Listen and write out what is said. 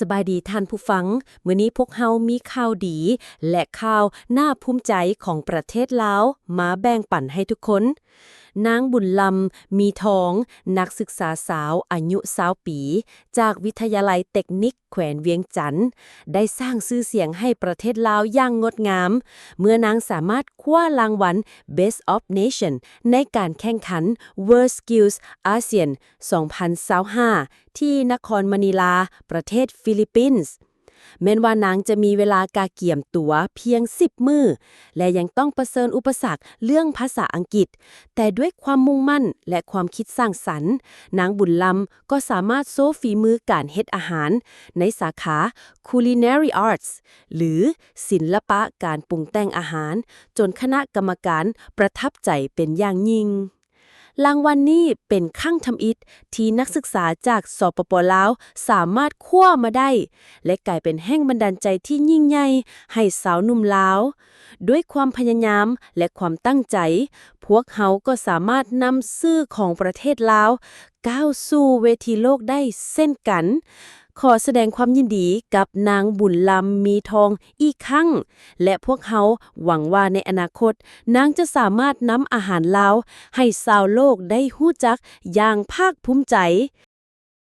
สบายดีท่านผู้ฟังมื้อนี้พวกเฮามีข่าวดีและข่าวน่าภูมิใจของประเทศลาวมาแบ่งปันให้ทุกคนนางบุญลำมีทองนักศึกษาสาวอายุ20ปีจากวิทยาลัยเทคนิคแขวนเวียงจันทน์ได้สร้างชื่อเสียงให้ประเทศลาวอย่างงดงามเมื่อนางสามารถคว้ารางวัล Best of Nation ในการแข่งขัน World Skills ASEAN 2025ที่นครมะนิลาประเทศฟิลิปปินส์แม้นว่านางจะมีเวลากาเกี่ยมตัวเพียง10มื้อและยังต้องเผชิญอุปสรรคเรื่องภาษาอังกฤษแต่ด้วยความมุ่งมั่นและความคิดสร้างสรรค์นางบุญลำก็สามารถโชว์ฝีมือการเฮ็ดอาหารในสาขา Culinary Arts หรือศิลปะการปรุงแต่งอาหารจนคณะกรรมการประทับใจเป็นอย่างยิ่งรางวัลนี้เป็นครั้งทำอิฐที่นักศึกษาจากสปป.ลาวสามารถคว้ามาได้และกลายเป็นแรงบันดาลใจที่ยิ่งใหญ่ให้สาวหนุ่มลาวด้วยความพยายามและความตั้งใจพวกเขาก็สามารถนำชื่อของประเทศลาวก้าวสู่เวทีโลกได้เช่นกันขอแสดงความยินดีกับนางบุญลำมีทองอีกครั้งและพวกเขาหวังว่าในอนาคตนางจะสามารถนำอาหารลาวให้ชาวโลกได้รู้จักอย่างภาคภูมิใจ